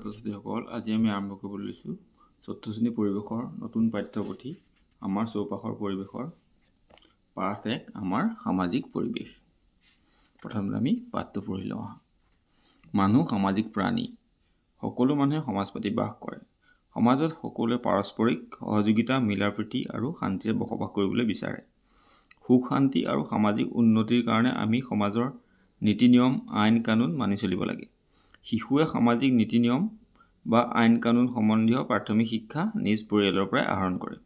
ছাত্ৰ-ছাত্ৰীসকল, আজি আমি আৰম্ভ কৰিবলৈ লৈছোঁ ৪ৰ্থ শ্ৰেণী পৰিৱেশৰ নতুন পাঠ্যপুথি আমাৰ চৌপাশৰ পৰিৱেশৰ পাঠ ১ আমাৰ সামাজিক পৰিৱেশ। প্ৰথমতে আমি পাঠটো পঢ়ি লওঁ। মানুহ সামাজিক প্ৰাণী। সকলো মানুহে সমাজ পাতি বাস কৰে। সমাজত সকলোৱে পাৰস্পৰিক সহযোগিতা, মিলাপ্ৰীতি আৰু শান্তিৰে বসবাস কৰিবলৈ বিচাৰে। সুখ শান্তি আৰু সামাজিক উন্নতিৰ কাৰণে আমি সমাজৰ নীতি নিয়ম, আইন কানুন মানি চলিব লাগে। শিশুৱে সামাজিক নীতি নিয়ম বা আইন কানুন সম্বন্ধীয় প্ৰাথমিক শিক্ষা নিজ পৰিয়ালৰ পৰাই আহৰণ কৰে।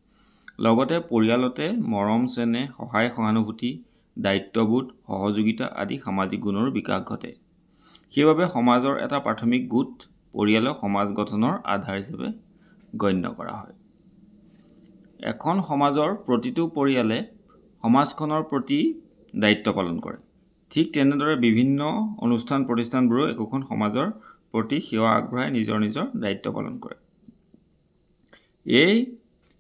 লগতে পৰিয়ালতে মৰম চেনেহ, সহায় সহানুভূতি, দায়িত্ববোধ, সহযোগিতা আদি সামাজিক গুণৰো বিকাশ ঘটে। সেইবাবে সমাজৰ এটা প্ৰাথমিক গোট পৰিয়ালক সমাজ গঠনৰ আধাৰ হিচাপে গণ্য কৰা হয়। এখন সমাজৰ প্ৰতিটো পৰিয়ালে সমাজখনৰ প্ৰতি দায়িত্ব পালন কৰে। ঠিক তেনেদৰে বিভিন্ন অনুষ্ঠান প্ৰতিষ্ঠানবোৰেও একোখন সমাজৰ প্ৰতি সেৱা আগবঢ়াই নিজৰ নিজৰ দায়িত্ব পালন কৰে। এই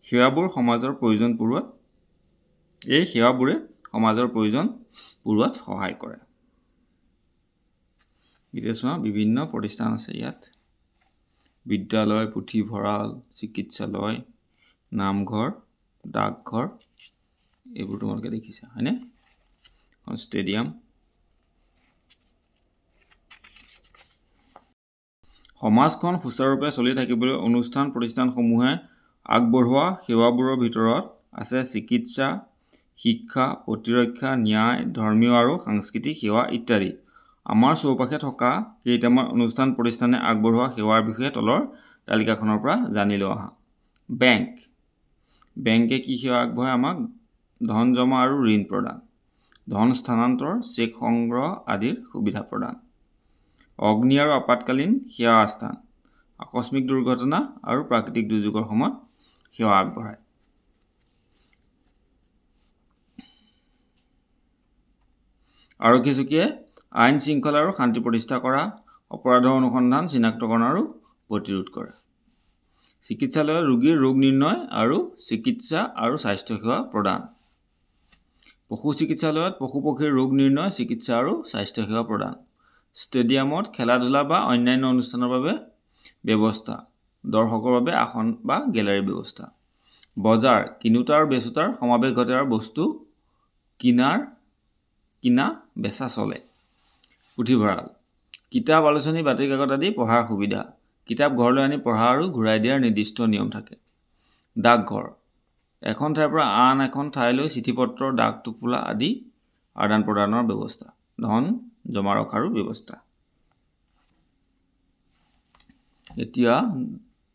সেৱাবোৰে সমাজৰ প্ৰয়োজন পূৰোৱাত সহায় কৰে। এতিয়া চোৱা, বিভিন্ন প্ৰতিষ্ঠান আছে ইয়াত। বিদ্যালয়, পুথিভঁৰাল, চিকিৎসালয়, নামঘৰ, ডাকঘৰ, এইবোৰ তোমালোকে দেখিছা, হয়নে? ষ্টেডিয়াম। সমাজখন সুচাৰুৰূপে চলি থাকিবলৈ অনুষ্ঠান প্ৰতিষ্ঠানসমূহে আগবঢ়োৱা সেৱাবোৰৰ ভিতৰত আছে চিকিৎসা, শিক্ষা, প্ৰতিৰক্ষা, ন্যায়, ধৰ্মীয় আৰু সাংস্কৃতিক সেৱা ইত্যাদি। আমাৰ চৌপাশে থকা কেইটামান অনুষ্ঠান প্ৰতিষ্ঠানে আগবঢ়োৱা সেৱাৰ বিষয়ে তলৰ তালিকাখনৰ পৰা জানি লোৱা আহা। বেংক। বেংকে কি সেৱা আগবঢ়ায়? আমাক ধন জমা আৰু ঋণ প্ৰদান, ধন স্থানান্তৰ, চেক সংগ্ৰহ আদিৰ সুবিধা প্ৰদান। অগ্নি আৰু আপাতকালীন সেৱা স্থান, আকস্মিক দুৰ্ঘটনা আৰু প্ৰাকৃতিক দুৰ্যোগৰ সময়ত সেৱা আগবঢ়ায়। আৰক্ষী চকীয়ে আইন শৃংখলা আৰু শান্তি প্ৰতিষ্ঠা কৰা, অপৰাধৰ অনুসন্ধান, চিনাক্তকৰণ আৰু প্ৰতিৰোধ কৰে। চিকিৎসালয়ত ৰোগীৰ ৰোগ নিৰ্ণয় আৰু চিকিৎসা আৰু স্বাস্থ্যসেৱা প্ৰদান। পশু চিকিৎসালয়ত পশু পক্ষীৰ ৰোগ নিৰ্ণয়, চিকিৎসা আৰু স্বাস্থ্যসেৱা প্ৰদান। ষ্টেডিয়ামত খেলা ধূলা বা অন্যান্য অনুষ্ঠানৰ বাবে ব্যৱস্থা, দৰ্শকৰ বাবে আসন বা গেলাৰীৰ ব্যৱস্থা। বজাৰ, কিনোতা আৰু বেচোতাৰ সমাৱেশ ঘটে আৰু বস্তু কিনা বেচা চলে। পুথিভঁৰাল, কিতাপ, আলোচনী, বাতৰি কাকত আদি পঢ়াৰ সুবিধা। কিতাপ ঘৰলৈ আনি পঢ়া আৰু ঘূৰাই দিয়াৰ নিৰ্দিষ্ট নিয়ম থাকে। ডাকঘৰ, এখন ঠাইৰ পৰা আন এখন ঠাইলৈ চিঠি পত্ৰ, ডাক টোপোলা আদি আদান প্ৰদানৰ ব্যৱস্থা, ধন জমা ৰখাৰো ব্যৱস্থা। এতিয়া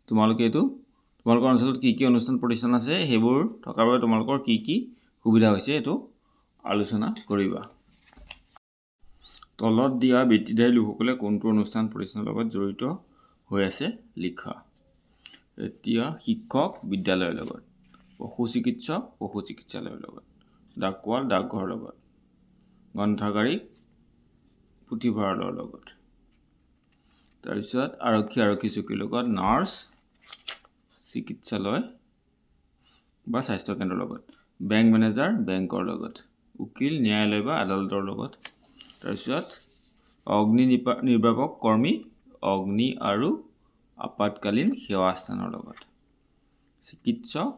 তোমালোকৰ অঞ্চলত কি কি অনুষ্ঠান প্ৰতিষ্ঠান আছে, সেইবোৰ থকাৰ বাবে তোমালোকৰ কি কি সুবিধা হৈছে এইটো আলোচনা কৰিবা। তলত দিয়া বৃত্তিধাৰী লোকসকলে কোনটো অনুষ্ঠান প্ৰতিষ্ঠানৰ লগত জড়িত হৈ আছে লিখা। এতিয়া শিক্ষক বিদ্যালয়ৰ লগত, পশু চিকিৎসক পশু চিকিৎসালয়ৰ লগত, ডাকোৱাল ডাকঘৰৰ লগত, গ্ৰন্থাগাৰিক পুথিভঁৰালৰ লগত, তাৰপিছত আৰক্ষী চকীৰ লগত, নাৰ্ছ চিকিৎসালয় বা স্বাস্থ্যকেন্দ্ৰৰ লগত, বেংক মেনেজাৰ বেংকৰ লগত, উকিল ন্যায়ালয় বা আদালতৰ লগত, তাৰপিছত অগ্নি নিৰ্বাপক কৰ্মী অগ্নি আৰু আপাতকালীন সেৱা স্থানৰ লগত, চিকিৎসক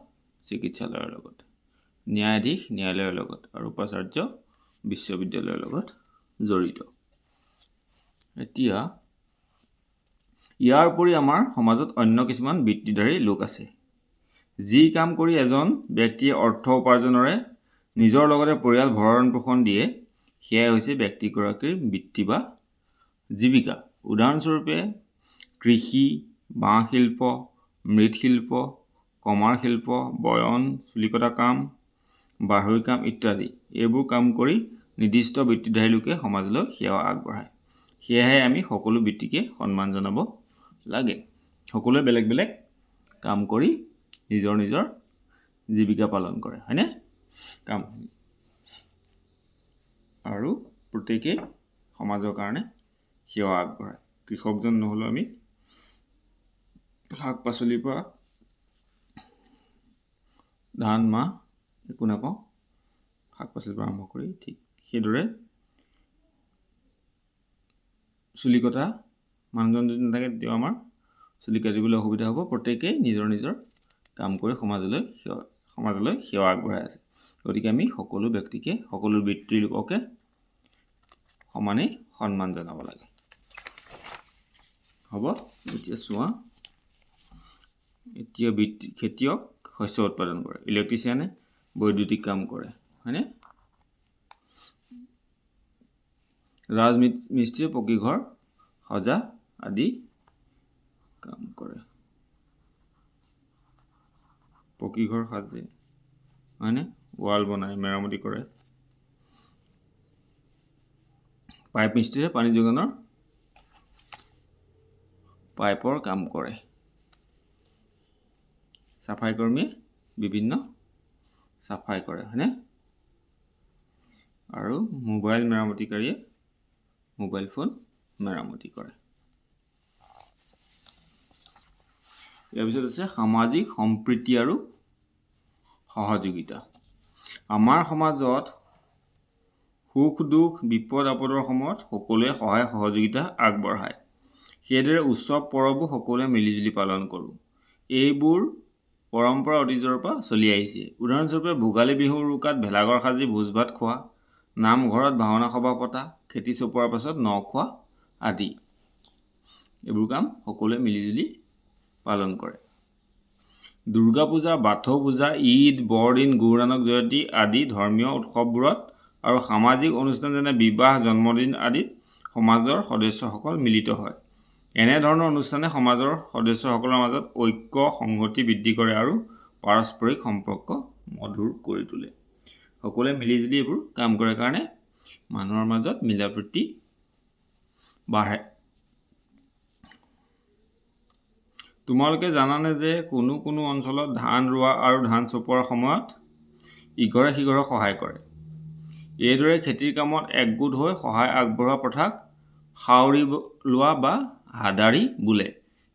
চিকিৎসালয়ৰ লগত, ন্যায়াধীশ ন্যায়ালয়ৰ লগত আৰু উপাচাৰ্য বিশ্ববিদ্যালয়ৰ লগত জড়িত। এতিয়া ইয়াৰ উপৰি আমাৰ সমাজত অন্য কিছুমান বৃত্তিধাৰী লোক আছে। যি কাম কৰি এজন ব্যক্তিয়ে অৰ্থ উপাৰ্জনেৰে নিজৰ লগতে পৰিয়াল ভৰণ পোষণ দিয়ে, সেয়াই হৈছে ব্যক্তিগৰাকীৰ বৃত্তি বা জীৱিকা। উদাহৰণস্বৰূপে কৃষি, বাঁহ শিল্প, মৃৎশিল্প, কমাৰ শিল্প, বয়ন, চুলি কটা কাম, বাঢ়ৈ কাম ইত্যাদি। এইবোৰ কাম কৰি নিৰ্দিষ্ট বৃত্তিধাৰী লোকে সমাজলৈ সেৱা আগবঢ়ায়। সেয়েহে আমি সকলো বৃত্তিকে সন্মান জনাব লাগে। সকলোৱে বেলেগ বেলেগ কাম কৰি নিজৰ নিজৰ জীৱিকা পালন কৰে, হয়নে? আৰু প্ৰত্যেকেই সমাজৰ কাৰণে সেৱা আগবঢ়ায়। কৃষকজন নহ'লেও আমি শাক পাচলিৰ পৰা ধান মাহ একো নাপাওঁ, শাক পাচলিৰ পৰা আৰম্ভ কৰি। ঠিক সেইদৰে চুলি কটা মানুহজন যদি নাথাকে তেতিয়াও আমাৰ চুলি কাটিবলৈ অসুবিধা হ'ব, প্ৰত্যেকেই নিজৰ নিজৰ কাম কৰি সমাজলৈ সেৱা আগবঢ়াই আছে। গতিকে আমি সকলো ব্যক্তিকে, সকলো বৃত্তিৰ লোককে সমানেই সন্মান জনাব লাগে। হ'ব, এতিয়া চোৱা, এতিয়া খেতিয়ক শস্য উৎপাদন কৰে, ইলেক্ট্ৰিচিয়ানে বৈদ্যুতিক কাম কৰে, হয়নে? ৰাজমিস্ত্ৰীয়ে পকী ঘৰ সজা আদি কাম কৰে, পকী ঘৰ সাজে, হয়নে? ৱাল বনায়, মেৰামতি কৰে। পাইপ মিস্ত্ৰীয়ে পানী যোগানৰ পাইপৰ কাম কৰে। চাফাই কৰ্মীয়ে বিভিন্ন চাফাই কৰে, হয়নে? আৰু মোবাইল মেৰামতিকাৰীয়ে মোবাইল ফোন মেৰামতি কৰে। ইয়াৰ পিছত আছে সামাজিক সম্প্ৰীতি আৰু সহযোগিতা। আমাৰ সমাজত সুখ দুখ বিপদ আপদৰ সময়ত সকলোৱে সহায় সহযোগিতা আগবঢ়ায়। সেইদৰে উৎসৱ পৰৱো সকলোৱে মিলিজুলি পালন কৰোঁ। এইবোৰ পৰম্পৰা অতীজৰ পৰা চলি আহিছে। উদাহৰণস্বৰূপে ভোগালী বিহুৰ উৰুকাত ভেলাঘৰ সাজি ভোজ ভাত খোৱা, নামঘৰত ভাওনা সভা পতা, খেতি চপোৱাৰ পাছত ন খোৱা আদি। এইবোৰ কাম সকলোৱে মিলিজুলি পালন কৰে। দুৰ্গা পূজা, বাথৌ পূজা, ঈদ, বৰদিন, গুৰু নানক জয়ন্তী আদি ধৰ্মীয় উৎসৱবোৰত আৰু সামাজিক অনুষ্ঠান যেনে বিবাহ, জন্মদিন আদিত সমাজৰ সদস্যসকল মিলিত হয়। এনেধৰণৰ অনুষ্ঠানে সমাজৰ সদস্যসকলৰ মাজত ঐক্য সংহতি বৃদ্ধি কৰে আৰু পাৰস্পৰিক সম্পৰ্ক মধুৰ কৰি তোলে। সকলোৱে মিলিজুলি এইবোৰ কাম কৰে কাৰণে মানুহৰ মাজত মিলাপ্ৰীতি বাঢ়ে। তোমালোকে জানানে যে কোনো কোনো অঞ্চলত ধান ৰোৱা আৰু ধান চপোৱাৰ সময়ত ইঘৰে সিঘৰক সহায় কৰে। এইদৰে খেতিৰ কামত একগোট হৈ সহায় আগবঢ়োৱা প্ৰথাক সাউৰি লোৱা বা হাদাৰি বোলে।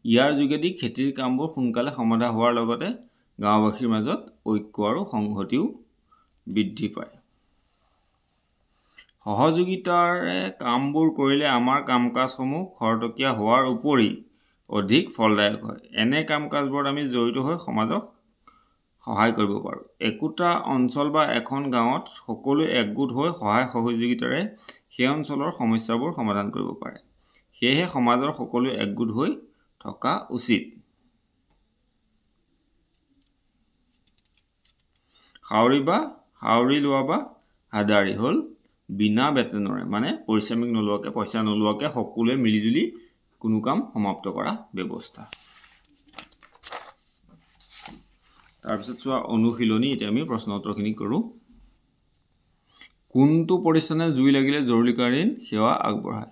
ইয়াৰ যোগেদি খেতিৰ কামবোৰ সোনকালে সমাধা হোৱাৰ লগতে গাঁওবাসীৰ মাজত ঐক্য আৰু সংহতিও বৃদ্ধি পায়। সহযোগিতাৰে কামবোৰ কৰিলে আমাৰ কাম কাজসমূহ খৰতকীয়া হোৱাৰ উপৰি অধিক ফলদায়ক হয়। এনে কাম কাজবোৰত আমি জড়িত হৈ সমাজক সহায় কৰিব পাৰোঁ। একোটা অঞ্চল বা এখন গাঁৱত সকলোৱে একগোট হৈ সহায় সহযোগিতাৰে সেই অঞ্চলৰ সমস্যাবোৰ সমাধান কৰিব পাৰে। সেয়েহে সমাজৰ সকলোৱে একগোট হৈ থকা উচিত। সাউৰি লোৱা বা হাদাৰি হ'ল বিনা বেতনৰে, মানে পাৰিশ্ৰমিক নোলোৱাকৈ, পইচা নোলোৱাকৈ সকলোৱে মিলিজুলি কোনো কাম সমাপ্ত কৰা ব্যৱস্থা। তাৰপিছত চোৱা অনুশীলনী। এতিয়া আমি প্ৰশ্ন উত্তৰখিনি কৰোঁ। কোনটো প্ৰতিষ্ঠানে জুই লাগিলে জৰুৰীকালীন সেৱা আগবঢ়ায়?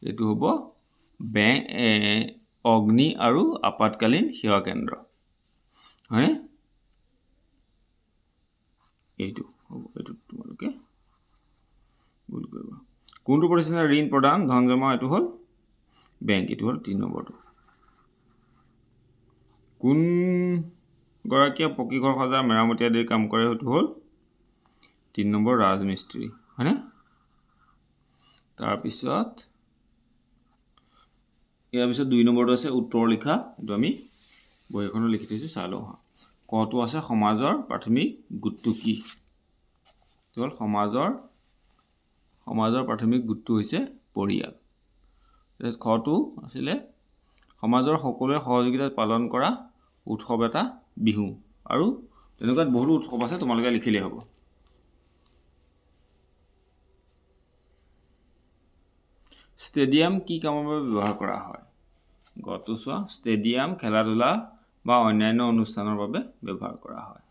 এইটো হ'ব অগ্নি আৰু আপাতকালীন সেৱা কেন্দ্ৰ, হয়নে? এইটো হ'ব, এইটো তোমালোকে ভুল কৰিবা। কোনটো প্ৰতিষ্ঠানে ঋণ প্ৰদান ধন জমা? এইটো হ'ল বেংক, এইটো হ'ল 3 নম্বৰটো। কোন গৰাকীয়ে পকী ঘৰ সজা মেৰামতি আদিৰ কাম কৰে? সেইটো হ'ল 3 নম্বৰ ৰাজমিস্ত্ৰী, হয়নে? তাৰপিছত ইয়াৰ পিছত 2 নম্বৰটো আছে উত্তৰ লিখা। এইটো আমি বহী এখনত লিখি থৈছোঁ, চাই লওঁ। কটো আছে সমাজৰ প্ৰাথমিক গোটটো কি? এইটো হ'ল সমাজৰ প্ৰাথমিক গোটটো হৈছে পৰিয়াল। খটো আছিলে সমাজৰ সকলোৱে সহযোগিতাত পালন কৰা উৎসৱ এটা বিহু। আৰু তেনেকুৱা বহুতো উৎসৱ আছে, তোমালোকে লিখিলেই হ'ব। ষ্টেডিয়াম কি কামৰ বাবে ব্যৱহাৰ কৰা হয়? গটো চোৱা, ষ্টেডিয়াম খেলা ধূলা বা অন্যান্য অনুষ্ঠানৰ বাবে ব্যৱহাৰ কৰা হয়।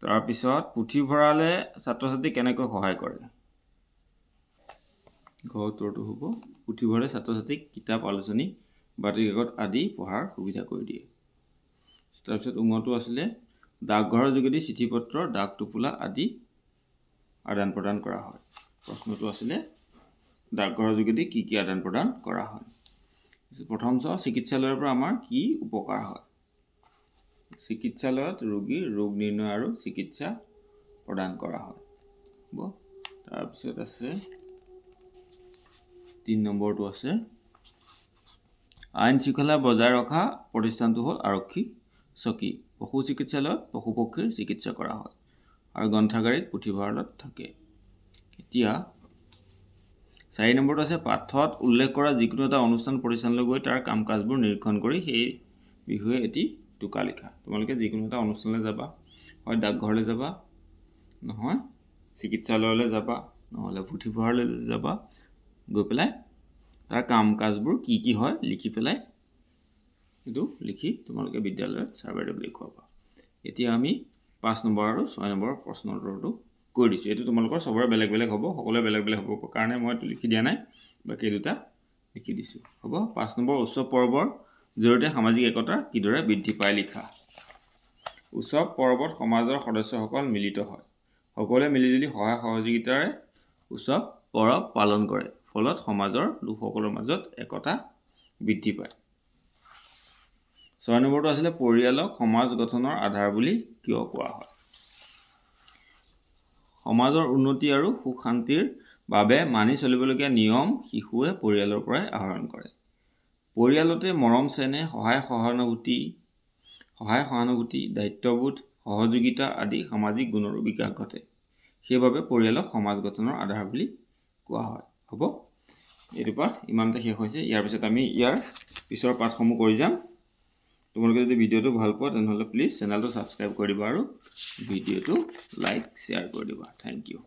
তাৰপিছত পুথিভঁৰালে ছাত্ৰ ছাত্ৰীক কেনেকৈ সহায় কৰে? উত্তৰটো হ'ব পুথিভঁৰালে ছাত্ৰ ছাত্ৰীক কিতাপ, আলোচনী, বাতৰিকাকত আদি পঢ়াৰ সুবিধা কৰি দিয়ে। তাৰপিছত উঙটো আছিলে ডাকঘৰৰ যোগেদি চিঠি পত্ৰ, ডাক টোপোলা আদি আদান প্ৰদান কৰা হয়। প্ৰশ্নটো আছিলে ডাকঘৰৰ যোগেদি কি কি আদান প্ৰদান কৰা হয়? প্ৰথম চাওঁ, চিকিৎসালয়ৰ পৰা আমাৰ কি উপকাৰ হয়? চিকিৎসালয়ত ৰোগীৰ ৰোগ নিৰ্ণয় আৰু চিকিৎসা প্ৰদান কৰা হয়। তাৰপিছত আছে 3 নম্বৰটো আছে আইন শৃংখলা বজাই ৰখা প্ৰতিষ্ঠানটো হ'ল আৰক্ষী চকী। পশু চিকিৎসালয়ত পশু পক্ষীৰ চিকিৎসা কৰা হয় আৰু গ্ৰন্থাগাৰিত পুথিভঁৰালত থাকে। এতিয়া 4 নম্বৰটো আছে পাঠত উল্লেখ কৰা যিকোনো এটা অনুষ্ঠান প্ৰতিষ্ঠানলৈ গৈ তাৰ কাম কাজবোৰ নিৰীক্ষণ কৰি সেই বিষয়ে এটি টোকা লিখা। তোমালোকে যিকোনো এটা অনুষ্ঠানলৈ যাবা, হয় ডাকঘৰলৈ যাবা, নহয় চিকিৎসালয়লৈ যাবা, নহ'লে পুথিভঁৰাললৈ যাবা, গৈ পেলাই তাৰ কাম কাজবোৰ কি হয় লিখি পেলাই সেইটো লিখি তোমালোকে বিদ্যালয়ত ছাৰ বাইদেউক দেখুৱাবা। এতিয়া আমি 5 নম্বৰ আৰু 6 নম্বৰ প্ৰশ্নৰ উত্তৰটো কৈ দিছোঁ। এইটো তোমালোকৰ চবৰে বেলেগ বেলেগ হ'ব, সকলোৱে বেলেগ বেলেগ হ'ব কাৰণে মই এইটো লিখি দিয়া নাই, বাকী এই দুটা লিখি দিছোঁ। হ'ব। 5 নম্বৰ উৎসৱ পৰ্বৰ জৰিয়তে সামাজিক একতা কিদৰে বৃদ্ধি পায় লিখা। উৎসৱ পৰ্বত সমাজৰ সদস্যসকল মিলিত হয়। সকলোৱে মিলিজুলি সহায় সহযোগিতাৰে উৎসৱ পৰব পালন কৰে। ফলত সমাজৰ লোকসকলৰ মাজত একতা বৃদ্ধি পায়। 6 নম্বৰটো আছিলে পৰিয়ালক সমাজ গঠনৰ আধাৰ বুলি কিয় কোৱা হয়। সমাজৰ উন্নতি আৰু সুখ শান্তিৰ বাবে মানি চলিবলগীয়া নিয়ম শিশুৱে পৰিয়ালৰ পৰাই আহৰণ কৰে। পৰিয়ালতে মৰম চেনেহ, সহায় সহানুভূতি, দায়িত্ববোধ, সহযোগিতা আদি সামাজিক গুণৰো বিকাশ ঘটে। সেইবাবে পৰিয়ালক সমাজ গঠনৰ আধাৰ বুলি কোৱা হয়। হ'ব। এইটো পাঠ ইমানতে শেষ হৈছে। ইয়াৰ পিছত আমি ইয়াৰ পিছৰ পাঠসমূহ কৰি যাম। তোমালোকে যদি ভিডিঅ'টো ভাল পোৱা তেনেহ'লে প্লিজ চেনেলটো ছাবস্ক্ৰাইব কৰি দিবা আৰু ভিডিঅ'টো লাইক শ্বেয়াৰ কৰি দিবা। Thank U.